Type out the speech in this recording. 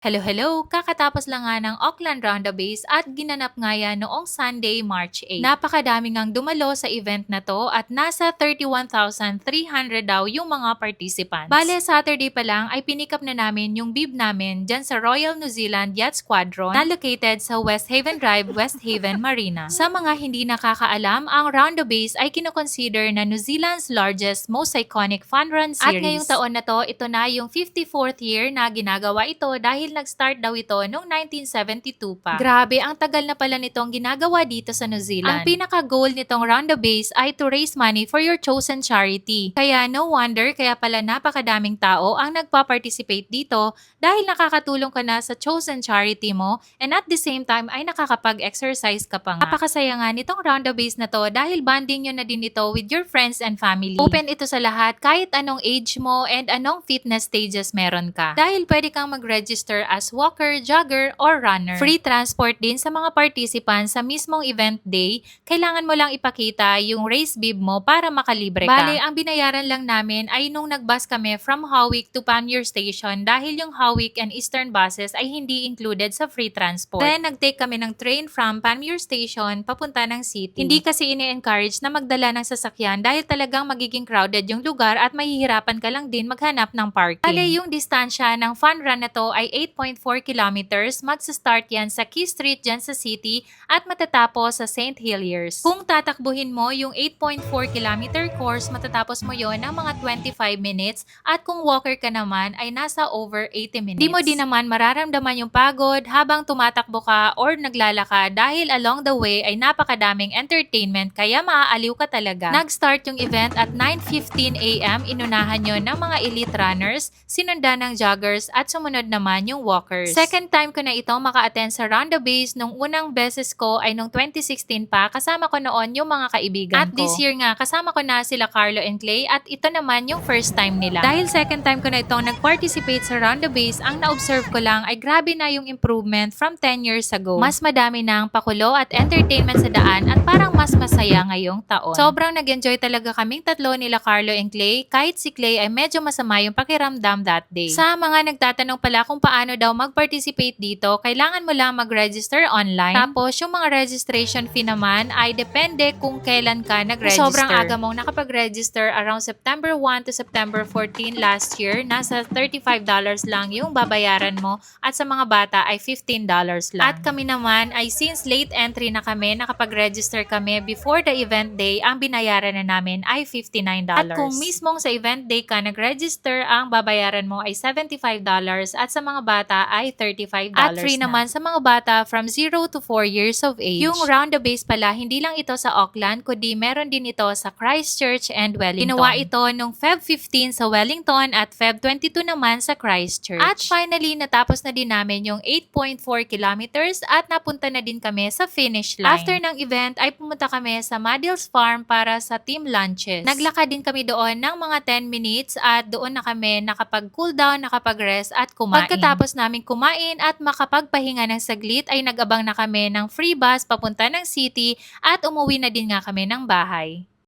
Hello, hello! Kakatapos lang nga ng Auckland Roundabase at ginanap nga yan noong Sunday, March 8. Napakadami ngang dumalo sa event na to at nasa 31,300 daw yung mga participants. Bale, Saturday pa lang ay pinikap na namin yung bib namin dyan sa Royal New Zealand Yacht Squadron na located sa West Haven Drive, West Haven Marina. Sa mga hindi nakakaalam, ang Roundabase ay kinoconsider na New Zealand's largest, most iconic fun run series. At ngayong taon na to, ito na yung 54th year na ginagawa ito dahil nag-start daw ito noong 1972 pa. Grabe, ang tagal na pala nitong ginagawa dito sa New Zealand. Ang pinaka-goal nitong Roundabase ay to raise money for your chosen charity. Kaya no wonder kaya pala napakadaming tao ang nagpa-participate dito dahil nakakatulong ka na sa chosen charity mo and at the same time ay nakakapag-exercise ka pa nga. Napakasaya nga nitong Roundabase na to dahil bonding nyo na din ito with your friends and family. Open ito sa lahat kahit anong age mo and anong fitness stages meron ka. Dahil pwede kang mag-register as walker, jogger, or runner. Free transport din sa mga participants sa mismong event day. Kailangan mo lang ipakita yung race bib mo para makalibre ka. Bale, ang binayaran lang namin ay nung nag-bus kami from Howick to Panmure Station dahil yung Howick and Eastern buses ay hindi included sa free transport. Then, nag-take kami ng train from Panmure Station papunta ng city. Hindi kasi ini-encourage na magdala ng sasakyan dahil talagang magiging crowded yung lugar at mahihirapan ka lang din maghanap ng parking. Bale, yung distansya ng fun run na to ay 8.4 kilometers. Magsa-start yan sa Key Street dyan sa city at matatapos sa St. Heliers. Kung tatakbuhin mo yung 8.4 kilometer course, matatapos mo yon ng mga 25 minutes at kung walker ka naman ay nasa over 80 minutes. Di mo din naman mararamdaman yung pagod habang tumatakbo ka or naglalakad dahil along the way ay napakadaming entertainment kaya maaaliw ka talaga. Nag-start yung event at 9:15 AM, inunahan yon ng mga elite runners, sinundan ng joggers at sumunod naman yung walkers. Second time ko na ito maka-attend sa Roundabase. Nung unang beses ko ay nung 2016 pa, kasama ko noon yung mga kaibigan ko. At this year nga, kasama ko na sila Carlo and Clay at ito naman yung first time nila. Dahil second time ko na itong nag-participate sa Roundabase, ang na-observe ko lang ay grabe na yung improvement from 10 years ago. Mas madami na ang pakulo at entertainment sa daan at parang mas masaya ngayong taon. Sobrang nag-enjoy talaga kaming tatlo nila Carlo and Clay, kahit si Clay ay medyo masama yung pakiramdam that day. Sa mga nagtatanong pala kung paano daw mag-participate dito, kailangan mo lang mag-register online. Tapos, yung mga registration fee naman ay depende kung kailan ka nag-register. Sobrang aga mong nakapag-register around September 1 to September 14 last year, nasa $35 lang yung babayaran mo at sa mga bata ay $15 lang. At kami naman ay since late entry na kami, nakapag-register kami before the event day, ang binayaran na namin ay $59. At kung mismong sa event day ka nag-register, ang babayaran mo ay $75 at sa mga bata ay $35 at free naman sa mga bata from 0 to 4 years of age. Yung Roundabase pala, hindi lang ito sa Auckland, kundi meron din ito sa Christchurch and Wellington. Ginawa ito nung Feb 15 sa Wellington at Feb 22 naman sa Christchurch. At finally, natapos na din namin yung 8.4 kilometers at napunta na din kami sa finish line. After ng event ay pumunta kami sa Madil's Farm para sa team lunches. Naglakad din kami doon ng mga 10 minutes at doon na kami nakapag-cool down, nakapag-rest at kumain. Pagkatapos namin kumain at makapagpahinga ng saglit ay nag-abang na kami ng free bus papunta ng city at umuwi na din nga kami ng bahay.